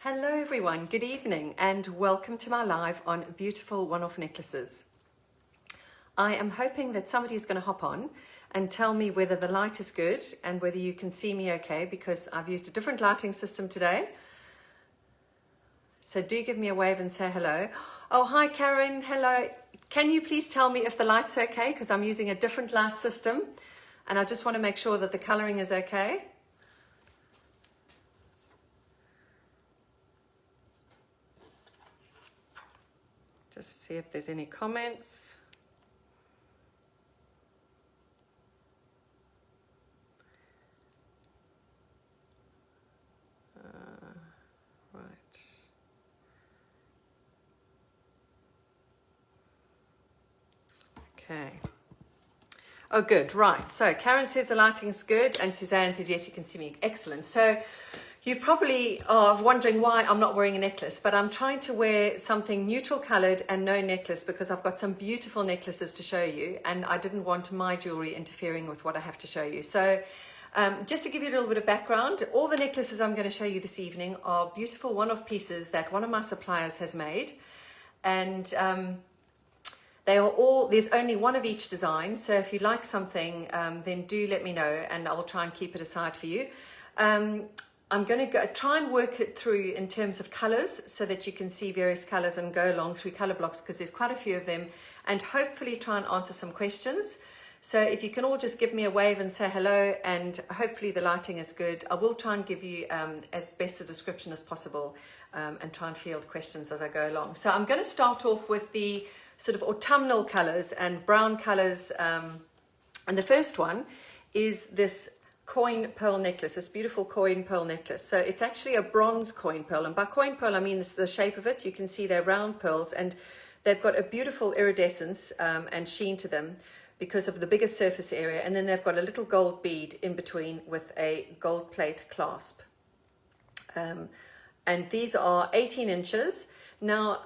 Hello everyone, good evening and welcome to my live on beautiful one-off necklaces. I am hoping that somebody is going to hop on and tell me whether the light is good and whether you can see me okay, because I've used a different lighting system today. So do give me a wave and say hello. Oh, hi Karen, hello. Can you please tell me if the light's okay, because I'm using a different light system and I just want to make sure that the coloring is okay. Just see if there's any comments. Right. Okay. Oh, good. Right. So Karen says the lighting is good and Suzanne says, yes, you can see me. Excellent. So you probably are wondering why I'm not wearing a necklace, but I'm trying to wear something neutral colored and no necklace because I've got some beautiful necklaces to show you and I didn't want my jewelry interfering with what I have to show you. So just to give you a little bit of background, all the necklaces I'm going to show you this evening are beautiful one-off pieces that one of my suppliers has made. And they are all, there's only one of each design. So if you like something, then do let me know and I'll try and keep it aside for you. I'm going to try and work it through in terms of colors so that you can see various colors and go along through color blocks because there's quite a few of them, and hopefully try and answer some questions. So if you can all just give me a wave and say hello, and hopefully the lighting is good. I will try and give you as best a description as possible and try and field questions as I go along. So I'm going to start off with the sort of autumnal colors and brown colors. And the first one is this coin pearl necklace, this beautiful coin pearl necklace. So it's actually a bronze coin pearl, and by coin pearl I mean this, the shape of it. You can see they're round pearls and they've got a beautiful iridescence and sheen to them because of the bigger surface area, and then they've got a little gold bead in between with a gold plate clasp. And these are 18 inches. Now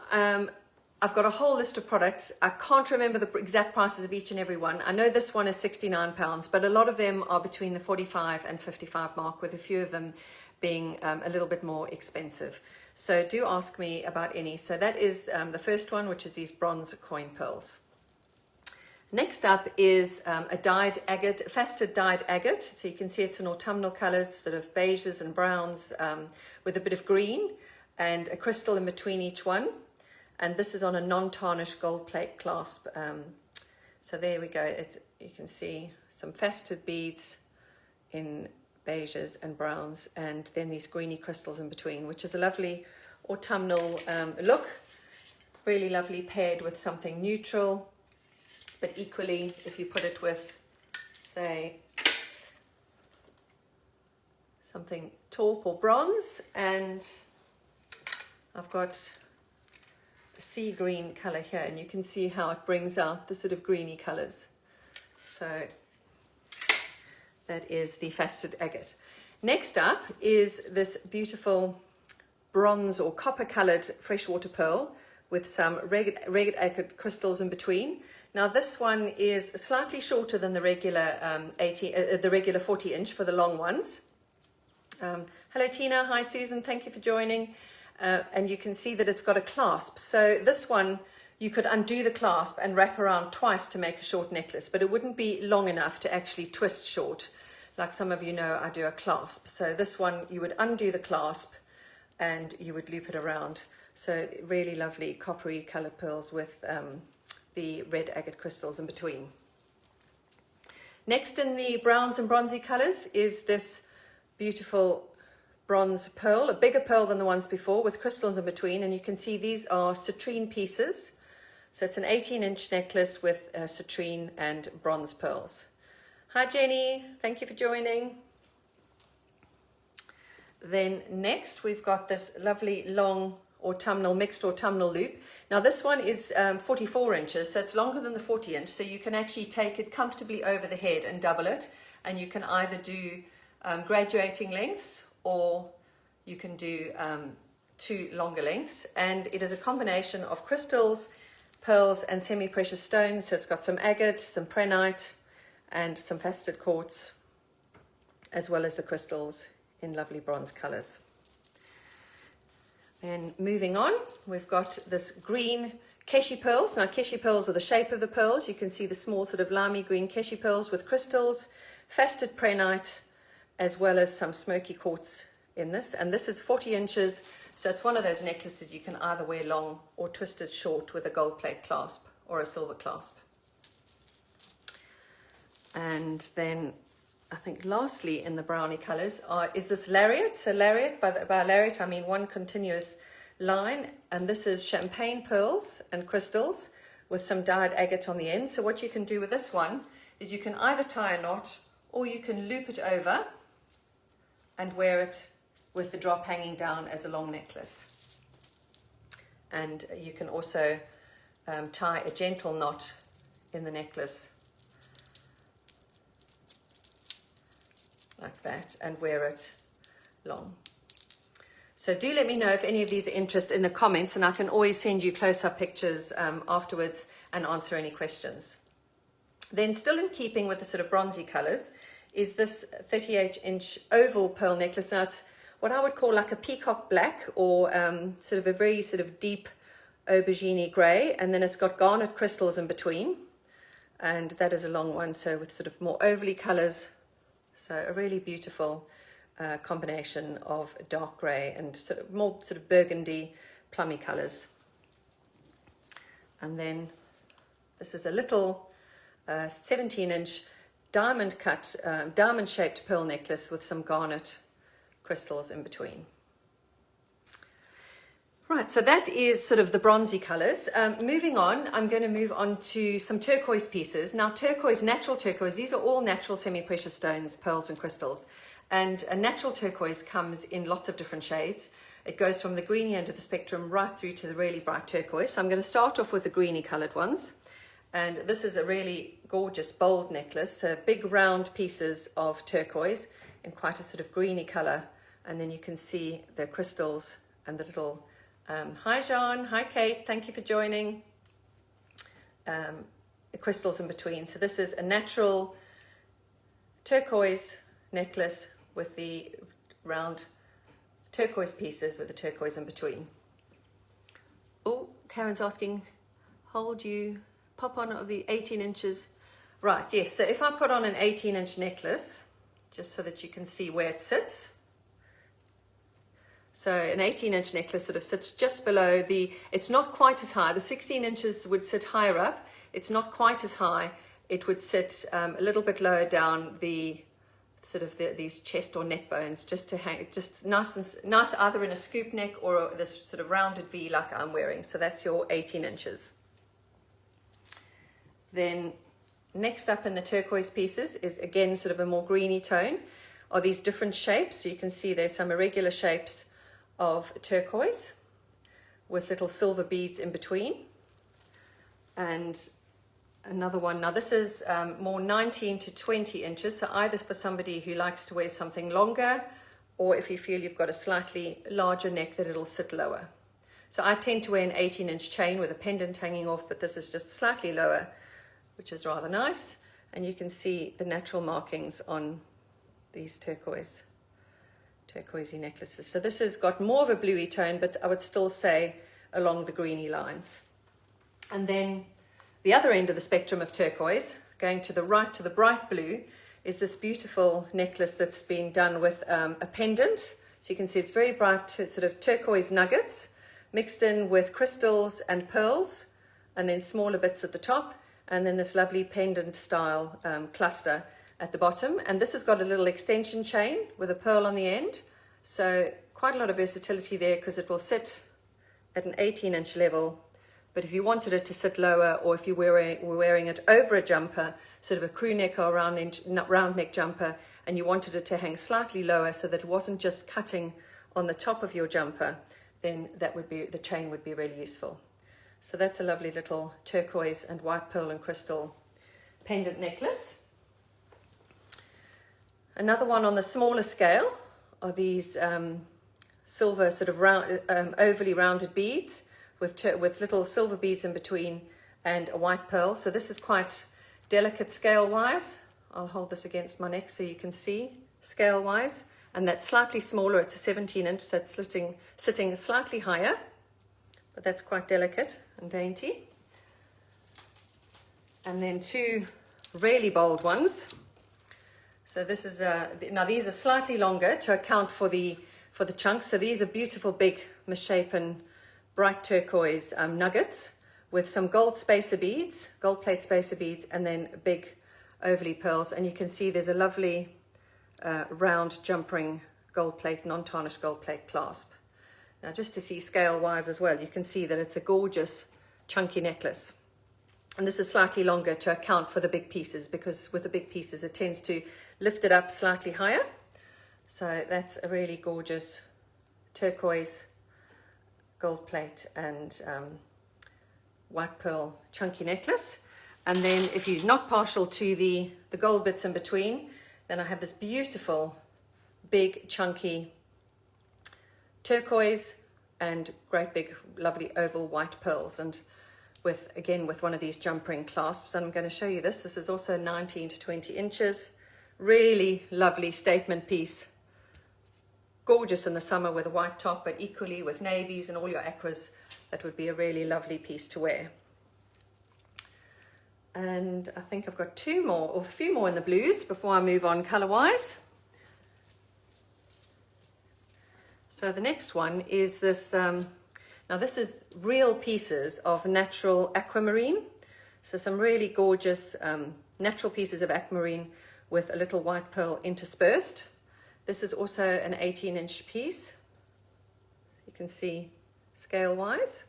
I've got a whole list of products. I can't remember the exact prices of each and every one. I know this one is £69, but a lot of them are between the 45 and 55 mark, with a few of them being a little bit more expensive. So do ask me about any. So that is the first one, which is these bronze coin pearls. Next up is a dyed agate, faceted dyed agate. So you can see it's in autumnal colors, sort of beiges and browns with a bit of green and a crystal in between each one. And this is on a non-tarnished gold plate clasp. So there we go. You can see some faceted beads in beiges and browns, and then these greeny crystals in between, which is a lovely autumnal look. Really lovely paired with something neutral, but equally if you put it with, say, something taupe or bronze. And I've got sea green color here, and you can see how it brings out the sort of greeny colors. So that is the faceted agate. Next up is this beautiful bronze or copper colored freshwater pearl with some ragged agate crystals in between. Now this one is slightly shorter than the regular 40 inch for the long ones. Hello Tina, hi Susan, thank you for joining. And you can see that it's got a clasp. So this one, you could undo the clasp and wrap around twice to make a short necklace, but it wouldn't be long enough to actually twist short. Like some of you know, I do a clasp. So this one, you would undo the clasp and you would loop it around. So really lovely coppery colored pearls with the red agate crystals in between. Next in the browns and bronzy colors is this beautiful bronze pearl, a bigger pearl than the ones before with crystals in between, and you can see these are citrine pieces. So it's an 18-inch necklace with citrine and bronze pearls. Hi Jenny, thank you for joining. Then next we've got this lovely long autumnal, mixed autumnal loop. Now this one is 44 inches, so it's longer than the 40 inch, so you can actually take it comfortably over the head and double it, and you can either do graduating lengths, or you can do two longer lengths. And it is a combination of crystals, pearls and semi-precious stones. So it's got some agate, some prehnite and some faceted quartz, as well as the crystals in lovely bronze colors. Then moving on, we've got this green Keshi pearls. Now Keshi pearls are the shape of the pearls. You can see the small sort of limey green Keshi pearls with crystals, faceted prehnite, as well as some smoky quartz in this. And this is 40 inches. So it's one of those necklaces you can either wear long or twist it short with a gold plate clasp or a silver clasp. And then I think lastly in the brownie colours is this lariat. So lariat, by lariat I mean one continuous line, and this is champagne pearls and crystals with some dyed agate on the end. So what you can do with this one is you can either tie a knot or you can loop it over and wear it with the drop hanging down as a long necklace. And you can also tie a gentle knot in the necklace like that and wear it long. So do let me know if any of these are interested in the comments, and I can always send you close-up pictures afterwards and answer any questions. Then still in keeping with the sort of bronzy colours is this 38-inch oval pearl necklace. Now it's what I would call like a peacock black, or sort of a very sort of deep aubergine grey, and then it's got garnet crystals in between, and that is a long one, so with sort of more ovally colours. So a really beautiful combination of dark grey and sort of more sort of burgundy, plummy colours. And then this is a little 17-inch diamond cut, diamond-shaped pearl necklace with some garnet crystals in between. Right, so that is sort of the bronzy colours. Moving on, I'm going to move on to some turquoise pieces. Now turquoise, natural turquoise, these are all natural semi-precious stones, pearls and crystals. And a natural turquoise comes in lots of different shades. It goes from the greeny end of the spectrum right through to the really bright turquoise. So I'm going to start off with the greeny coloured ones. And this is a really gorgeous, bold necklace. So big round pieces of turquoise in quite a sort of greeny colour. And then you can see the crystals and the little... hi Jean, hi Kate, thank you for joining. The crystals in between. So this is a natural turquoise necklace with the round turquoise pieces with the turquoise in between. Oh, Karen's asking, hold you pop on the 18 inches. Right, yes, so if I put on an 18-inch necklace, just so that you can see where it sits. So an 18-inch necklace sort of sits just below the, it's not quite as high. The 16 inches would sit higher up. It's not quite as high. It would sit a little bit lower down the sort of these chest or neck bones, just to hang, just nice either in a scoop neck or this sort of rounded V like I'm wearing. So that's your 18 inches. Then next up in the turquoise pieces is again sort of a more greeny tone, are these different shapes. So you can see there's some irregular shapes of turquoise with little silver beads in between, and another one. Now this is more 19 to 20 inches, so either for somebody who likes to wear something longer, or if you feel you've got a slightly larger neck that it'll sit lower. So I tend to wear an 18-inch chain with a pendant hanging off, but this is just slightly lower, which is rather nice. And you can see the natural markings on these turquoisey necklaces. So this has got more of a bluey tone, but I would still say along the greeny lines. And then the other end of the spectrum of turquoise, going to the right to the bright blue, is this beautiful necklace that's been done with a pendant. So you can see it's very bright, sort of turquoise nuggets mixed in with crystals and pearls, and then smaller bits at the top, and then this lovely pendant style cluster at the bottom. And this has got a little extension chain with a pearl on the end. So quite a lot of versatility there, because it will sit at an 18-inch level. But if you wanted it to sit lower, or if you were wearing it over a jumper, sort of a crew neck or round neck jumper, and you wanted it to hang slightly lower so that it wasn't just cutting on the top of your jumper, then that would be, the chain would be really useful. So that's a lovely little turquoise and white pearl and crystal pendant necklace. Another one on the smaller scale are these silver sort of round, overly rounded beads with little silver beads in between and a white pearl. So this is quite delicate scale wise. I'll hold this against my neck so you can see scale wise, And that's slightly smaller, it's a 17 inch, so it's sitting slightly higher, but that's quite delicate and dainty. And then two really bold ones. So this is now these are slightly longer to account for the chunks. So these are beautiful big misshapen bright turquoise nuggets with some gold spacer beads, gold plate spacer beads, and then big overlay pearls. And you can see there's a lovely round jump ring gold plate, non-tarnished gold plate clasp. Now just to see scale wise as well, you can see that it's a gorgeous chunky necklace. And this is slightly longer to account for the big pieces, because with the big pieces it tends to lift it up slightly higher. So that's a really gorgeous turquoise gold plate and white pearl chunky necklace. And then if you're not partial to the gold bits in between, then I have this beautiful big chunky turquoise and great big lovely oval white pearls, and with one of these jump ring clasps. And I'm going to show you this. This is also 19 to 20 inches. Really lovely statement piece. Gorgeous in the summer with a white top, but equally with navies and all your aquas, that would be a really lovely piece to wear. And I think I've got two more, or a few more in the blues before I move on color wise. So the next one is this, now this is real pieces of natural aquamarine. So some really gorgeous natural pieces of aquamarine with a little white pearl interspersed. This is also an 18-inch piece. You can see scale wise.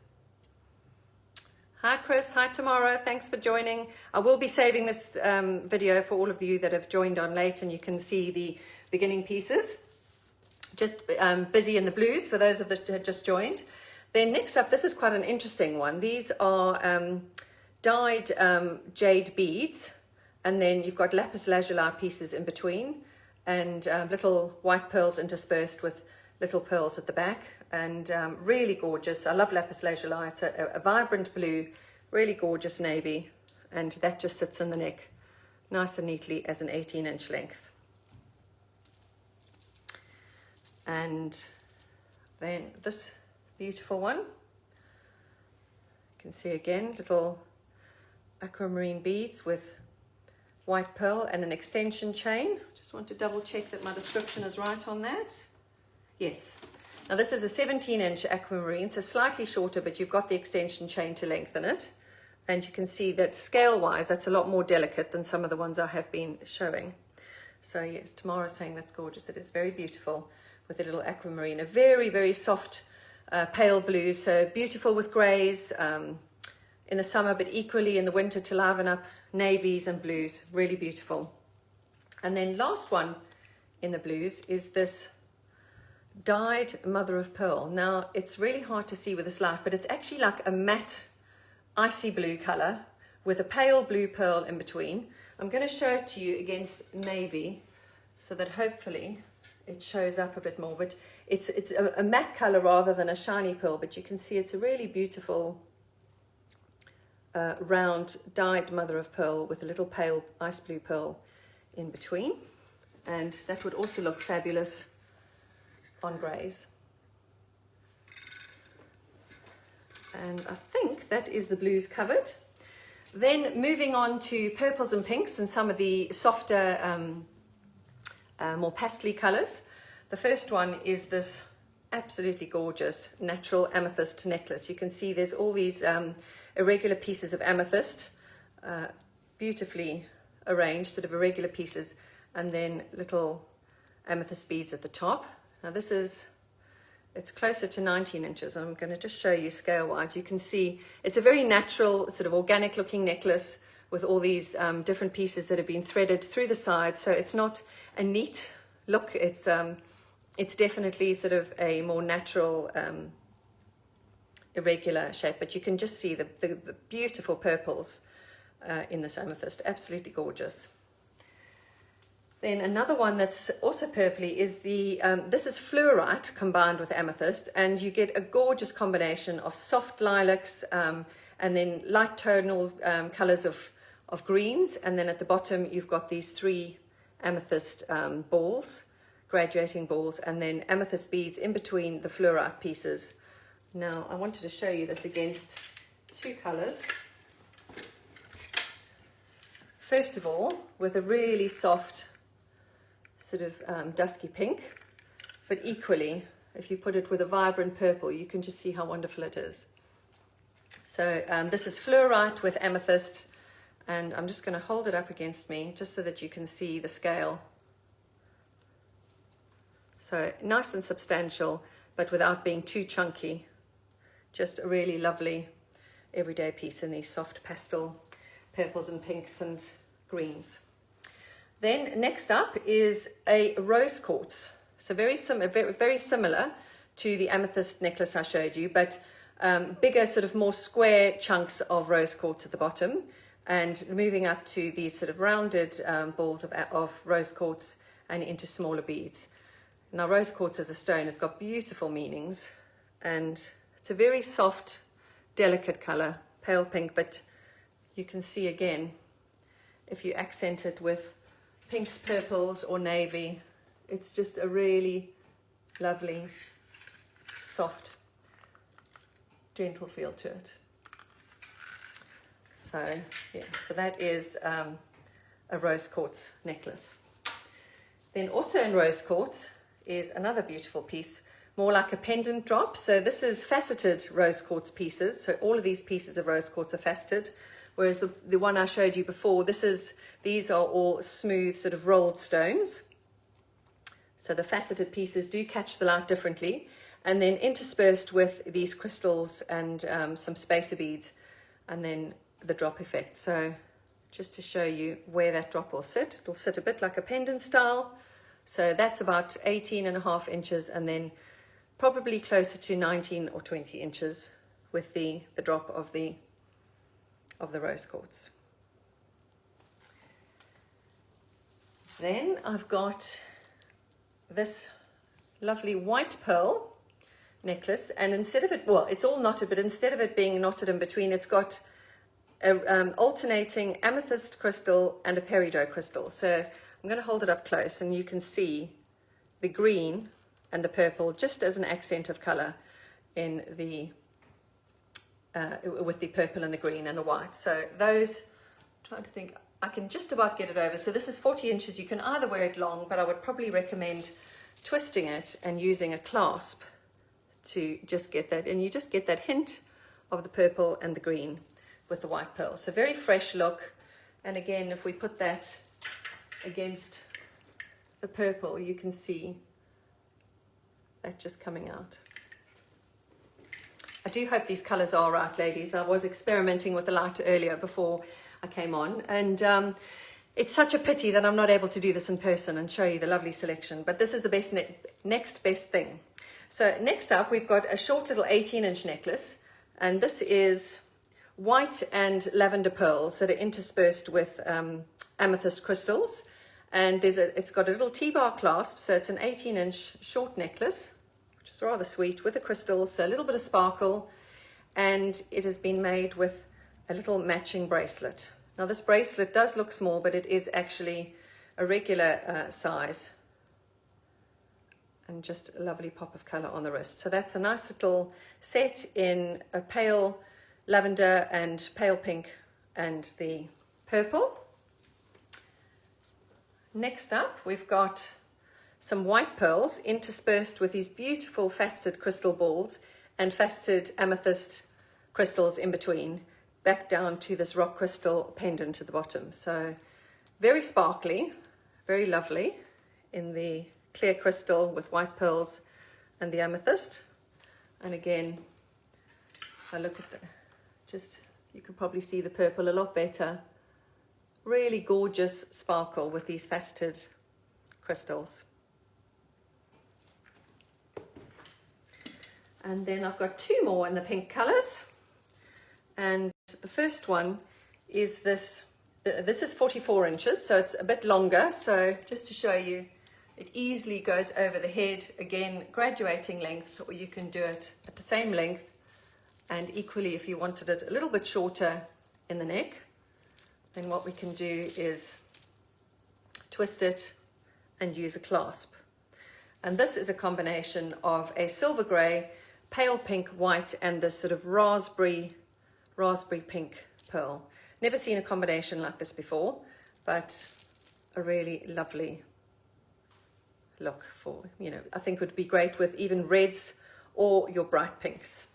Hi Chris, hi Tamara, thanks for joining. I will be saving this video for all of you that have joined on late, and you can see the beginning pieces. Just busy in the blues for those of that had just joined. Then next up, this is quite an interesting one. These are dyed jade beads, and then you've got lapis lazuli pieces in between, and little white pearls interspersed with little pearls at the back, and really gorgeous. I love lapis lazuli. It's a vibrant blue, really gorgeous navy, and that just sits in the neck nice and neatly as an 18-inch length. And then this beautiful one, you can see again little aquamarine beads with white pearl and an extension chain. Just want to double check that my description is right on that. Yes. Now this is a 17-inch aquamarine, so slightly shorter, but you've got the extension chain to lengthen it. And you can see that scale-wise, that's a lot more delicate than some of the ones I have been showing. So yes, Tamara's saying that's gorgeous. It is very beautiful with a little aquamarine. A very, very soft pale blue, so beautiful with greys in the summer, but equally in the winter to liven up navies and blues. Really beautiful. And then last one in the blues is this dyed mother of pearl. Now it's really hard to see with this light, but it's actually like a matte icy blue color with a pale blue pearl in between. I'm going to show it to you against navy so that hopefully it shows up a bit more, but it's a matte color rather than a shiny pearl, but you can see it's a really beautiful round dyed mother of pearl with a little pale ice blue pearl in between, and that would also look fabulous on greys. And I think that is the blues covered. Then moving on to purples and pinks and some of the softer more pastel colors. The first one is this absolutely gorgeous natural amethyst necklace. You can see there's all these irregular pieces of amethyst, beautifully arranged, sort of irregular pieces, and then little amethyst beads at the top. Now this is, it's closer to 19 inches, and I'm going to just show you scale wise. You can see it's a very natural, sort of organic looking necklace with all these different pieces that have been threaded through the side. So it's not a neat look. It's definitely sort of a more natural, irregular shape, but you can just see the beautiful purples in this amethyst. Absolutely gorgeous. Then another one that's also purpley is the, this is fluorite combined with amethyst, and you get a gorgeous combination of soft lilacs and then light tonal colors of greens, and then at the bottom you've got these three amethyst balls graduating balls, and then amethyst beads in between the fluorite pieces. Now I wanted to show you this against two colors. First of all, with a really soft sort of dusky pink, but equally, if you put it with a vibrant purple, you can just see how wonderful it is. So this is fluorite with amethyst, and I'm just going to hold it up against me just so that you can see the scale. So nice and substantial, but without being too chunky. Just a really lovely everyday piece in these soft pastel purples and pinks and greens. Then next up is a rose quartz. So very similar to the amethyst necklace I showed you, but bigger, sort of more square chunks of rose quartz at the bottom, and moving up to these sort of rounded balls of rose quartz and into smaller beads. Now rose quartz as a stone has got beautiful meanings, and it's a very soft, delicate color, pale pink, but you can see again, if you accent it with pinks, purples or navy, it's just a really lovely, soft, gentle feel to it. So yeah, so that is a rose quartz necklace. Then also in rose quartz is another beautiful piece, more like a pendant drop. So this is faceted rose quartz pieces. So all of these pieces of rose quartz are faceted, whereas the one I showed you before, these are all smooth sort of rolled stones. So the faceted pieces do catch the light differently, and then interspersed with these crystals and some spacer beads, and then the drop effect. So just to show you where that drop will sit, it will sit a bit like a pendant style. So that's about 18.5 inches, and then probably closer to 19 or 20 inches with the drop of the rose quartz. Then I've got this lovely white pearl necklace, and instead of it, well, it's all knotted, but instead of it being knotted in between, it's got a alternating amethyst crystal and a peridot crystal. So I'm going to hold it up close, and you can see the green and the purple just as an accent of color in the with the purple and the green and the white. So those, I'm trying to think, I can just about get it over. So this is 40 inches. You can either wear it long, but I would probably recommend twisting it and using a clasp to just get that, and you just get that hint of the purple and the green with the white pearl. So very fresh look. And again, if we put that against the purple, you can see that just coming out. I do hope these colors are right, ladies. I was experimenting with the light earlier before I came on, and it's such a pity that I'm not able to do this in person and show you the lovely selection, but this is the next best thing. So next up, we've got a short little 18-inch necklace, and this is white and lavender pearls that are interspersed with amethyst crystals, and it's got a little T-bar clasp, so it's an 18-inch short necklace, which is rather sweet, with the crystals, so a little bit of sparkle, and it has been made with a little matching bracelet. Now this bracelet does look small, but it is actually a regular size, and just a lovely pop of color on the wrist. So that's a nice little set in a pale lavender and pale pink and the purple. Next up, we've got some white pearls interspersed with these beautiful faceted crystal balls and faceted amethyst crystals in between, back down to this rock crystal pendant at the bottom. So very sparkly, very lovely in the clear crystal with white pearls and the amethyst. And again, if I look at you can probably see the purple a lot better. Really gorgeous sparkle with these faceted crystals. And then I've got two more in the pink colors. And the first one is this is 44 inches, so it's a bit longer. So just to show you, it easily goes over the head. Again, graduating lengths, or you can do it at the same length. And equally, if you wanted it a little bit shorter in the neck, then what we can do is twist it and use a clasp. And this is a combination of a silver grey, pale pink, white, and this sort of raspberry pink pearl. Never seen a combination like this before, but a really lovely look for, you know, I think would be great with even reds or your bright pinks.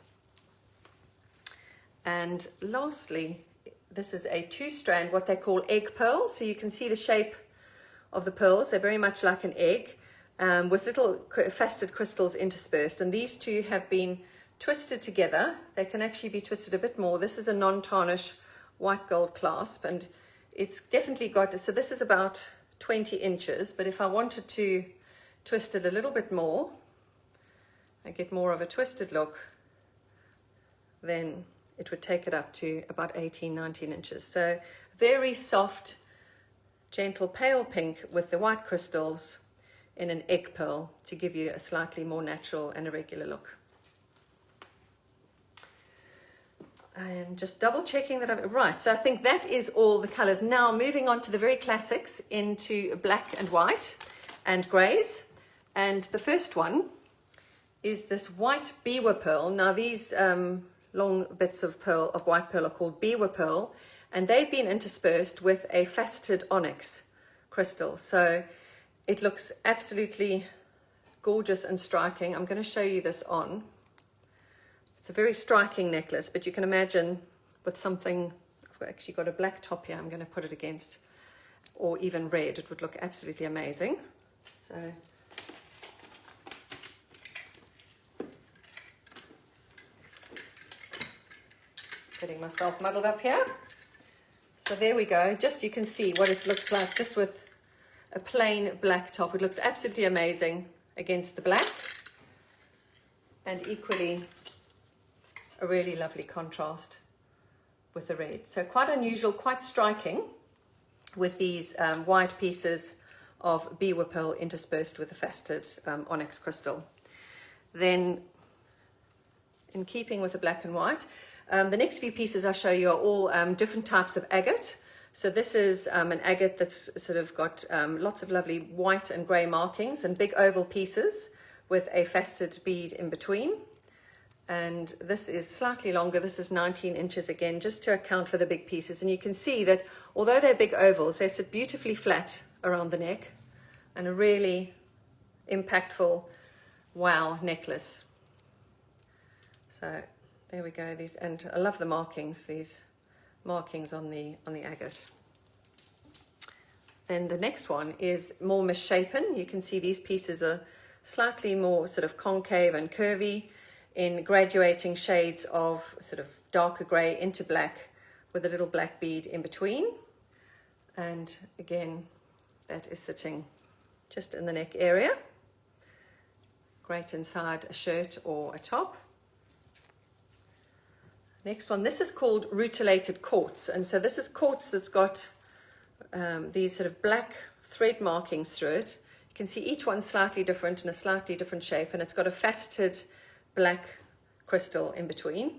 And lastly, this is a 2-strand, what they call egg pearl. So you can see the shape of the pearls. They're very much like an egg, with little faceted crystals interspersed. And these two have been twisted together. They can actually be twisted a bit more. This is a non-tarnish white gold clasp, and it's definitely got, so this is about 20 inches, but if I wanted to twist it a little bit more and get more of a twisted look, then it would take it up to about 18, 19 inches. So very soft, gentle pale pink with the white crystals in an egg pearl to give you a slightly more natural and irregular look. And just double checking that I'm right. So I think that is all the colors. Now moving on to the very classics into black and white and grays. And the first one is this white biwa pearl. Now these long bits of pearl, of white pearl, are called biwa pearl, and they've been interspersed with a faceted onyx crystal. So it looks absolutely gorgeous and striking. I'm going to show you this on. It's a very striking necklace, but you can imagine with something, I've actually got a black top here, I'm going to put it against, or even red, it would look absolutely amazing. So getting myself muddled up here. So there we go. Just you can see what it looks like just with a plain black top. It looks absolutely amazing against the black, and equally a really lovely contrast with the red. So quite unusual, quite striking with these white pieces of biwa pearl interspersed with a faceted onyx crystal. Then, in keeping with the black and white, the next few pieces I show you are all different types of agate. So this is an agate that's sort of got lots of lovely white and grey markings and big oval pieces with a faceted bead in between. And this is slightly longer. This is 19 inches again, just to account for the big pieces. And you can see that although they're big ovals, they sit beautifully flat around the neck, and a really impactful wow necklace. So there we go. These, and I love the markings, these markings on the agate. Then the next one is more misshapen. You can see these pieces are slightly more sort of concave and curvy, in graduating shades of sort of darker grey into black with a little black bead in between. And again, that is sitting just in the neck area. Great inside a shirt or a top. Next one, this is called rutilated quartz. And so this is quartz that's got these sort of black thread markings through it. You can see each one slightly different in a slightly different shape, and it's got a faceted black crystal in between.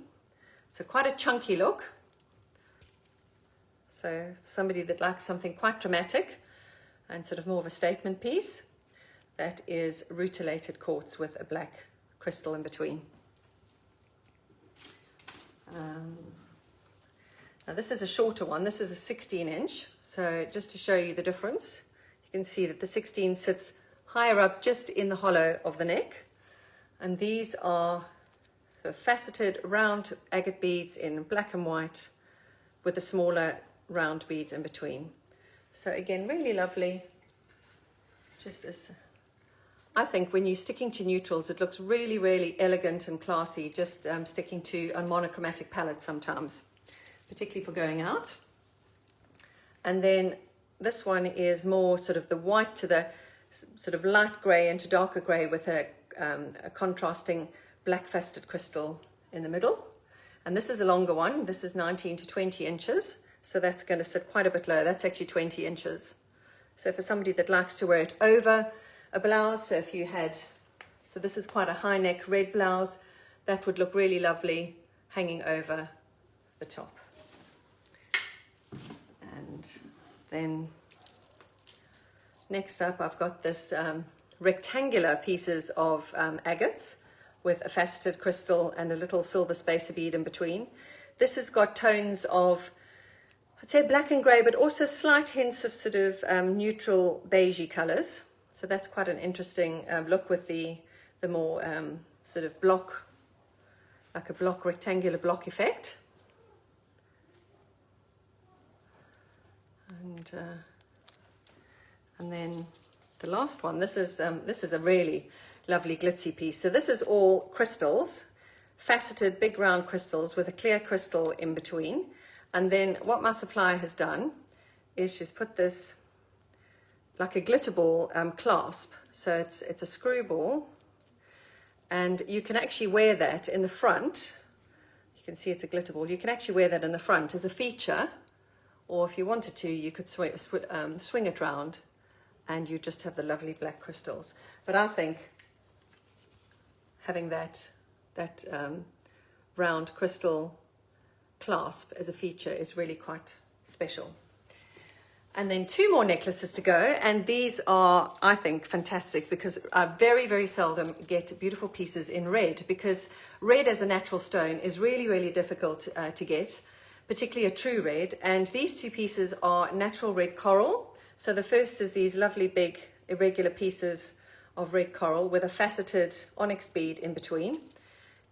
So quite a chunky look. So somebody that likes something quite dramatic and sort of more of a statement piece, that is rutilated quartz with a black crystal in between. Now this is a shorter one. This is a 16 inch. So just to show you the difference, you can see that the 16 sits higher up just in the hollow of the neck. And these are the faceted round agate beads in black and white with the smaller round beads in between. So again, really lovely. Just as I think when you're sticking to neutrals, it looks really, really elegant and classy, just sticking to a monochromatic palette sometimes, particularly for going out. And then this one is more sort of the white to the sort of light grey into darker grey with a contrasting black faceted crystal in the middle. And this is a longer one. This is 19 to 20 inches. So that's going to sit quite a bit lower. That's actually 20 inches. So for somebody that likes to wear it over a blouse, so if you had, so this is quite a high neck red blouse, that would look really lovely hanging over the top. And then next up, I've got this rectangular pieces of agates with a faceted crystal and a little silver spacer bead in between. This has got tones of, I'd say black and grey, but also slight hints of sort of neutral beigey colours. So that's quite an interesting look with the more sort of block, like a block, rectangular block effect. And then the last one, this is a really lovely glitzy piece. So this is all crystals, faceted big round crystals with a clear crystal in between. And then what my supplier has done is she's put this like a glitter ball clasp. So it's a screw ball, and you can actually wear that in the front. You can see it's a glitter ball. You can actually wear that in the front as a feature, or if you wanted to, you could swing it round and you just have the lovely black crystals. But I think having that round crystal clasp as a feature is really quite special. And then 2 more necklaces to go, and these are, I think, fantastic because I very, very seldom get beautiful pieces in red, because red as a natural stone is really, really difficult to get, particularly a true red. And these 2 pieces are natural red coral. So the first is these lovely big irregular pieces of red coral with a faceted onyx bead in between.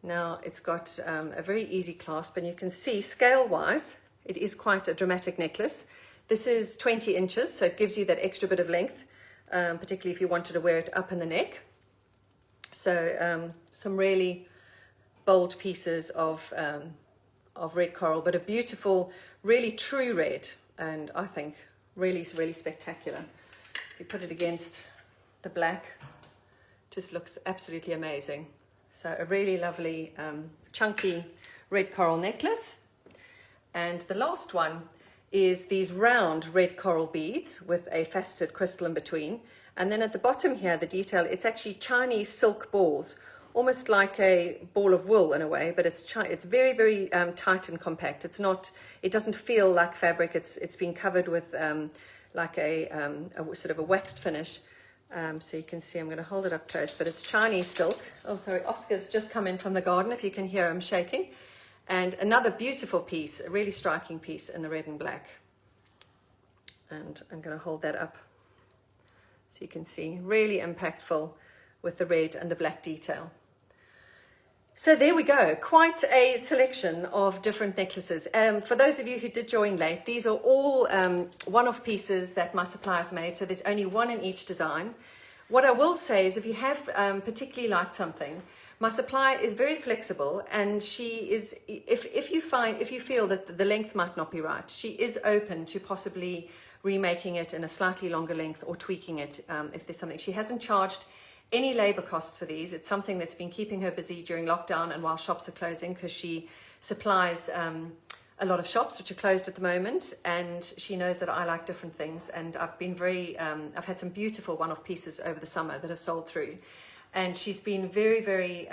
Now it's got a very easy clasp, and you can see scale wise it is quite a dramatic necklace. This is 20 inches, so it gives you that extra bit of length, particularly if you wanted to wear it up in the neck. So some really bold pieces of red coral, but a beautiful, really true red, and I think really, really spectacular. You put it against the black, just looks absolutely amazing. So a really lovely chunky red coral necklace. And the last one is these round red coral beads with a faceted crystal in between. And then at the bottom here, the detail, it's actually Chinese silk balls, almost like a ball of wool in a way, but it's very, very tight and compact. It doesn't feel like fabric. It's been covered with like a sort of a waxed finish. So you can see, I'm going to hold it up close, but it's Chinese silk. Oh, sorry, Oscar's just come in from the garden, if you can hear him shaking. And another beautiful piece, a really striking piece in the red and black. And I'm going to hold that up so you can see, really impactful with the red and the black detail. So there we go, quite a selection of different necklaces. For those of you who did join late, these are all one-off pieces that my suppliers made, so there's only one in each design. What I will say is if you have particularly liked something, my supplier is very flexible, and she is, if you feel that the length might not be right, she is open to possibly remaking it in a slightly longer length or tweaking it if there's something. She hasn't charged any labor costs for these. It's something that's been keeping her busy during lockdown and while shops are closing, because she supplies a lot of shops which are closed at the moment, and she knows that I like different things, and I've been very I've had some beautiful one-off pieces over the summer that have sold through, and she's been very, very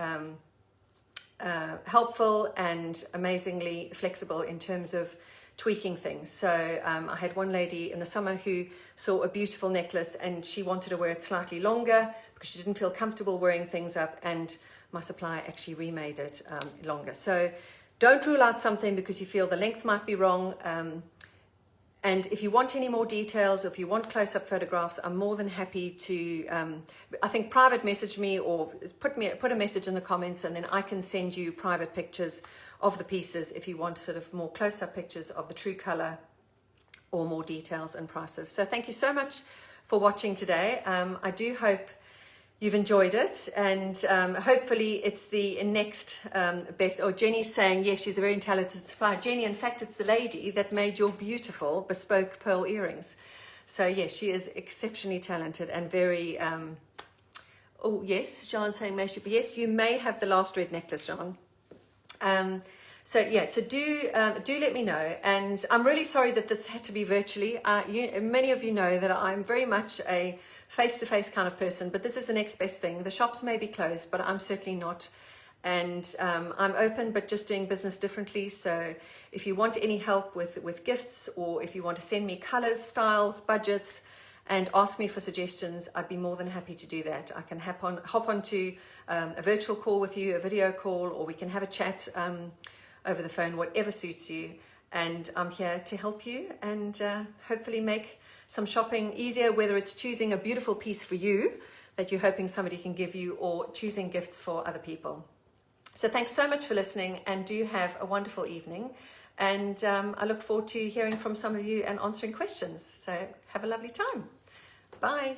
helpful and amazingly flexible in terms of tweaking things. So I had one lady in the summer who saw a beautiful necklace and she wanted to wear it slightly longer because she didn't feel comfortable wearing things up, and my supplier actually remade it longer. So don't rule out something because you feel the length might be wrong. And if you want any more details, or if you want close-up photographs, I'm more than happy to, I think, private message me or put a message in the comments, and then I can send you private pictures of the pieces if you want sort of more close-up pictures of the true color or more details and prices. So thank you so much for watching today. I do hope you've enjoyed it, and hopefully it's the next best. Or Jenny's saying, yes, she's a very talented supplier. Jenny, in fact, it's the lady that made your beautiful bespoke pearl earrings. So yes, she is exceptionally talented and very, oh yes, Jean's saying, yes, you may have the last red necklace, Jean. So yeah, so do let me know, and I'm really sorry that this had to be virtually. Many of you know that I'm very much a face-to-face kind of person, but this is the next best thing. The shops may be closed, but I'm certainly not, and I'm open, but just doing business differently. So if you want any help with gifts, or if you want to send me colors, styles, budgets, and ask me for suggestions. I'd be more than happy to do that. I can hop onto a virtual call with you, a video call, or we can have a chat over the phone, whatever suits you. And I'm here to help you and hopefully make some shopping easier, whether it's choosing a beautiful piece for you that you're hoping somebody can give you, or choosing gifts for other people. So thanks so much for listening, and do have a wonderful evening. And I look forward to hearing from some of you and answering questions. So have a lovely time. Bye.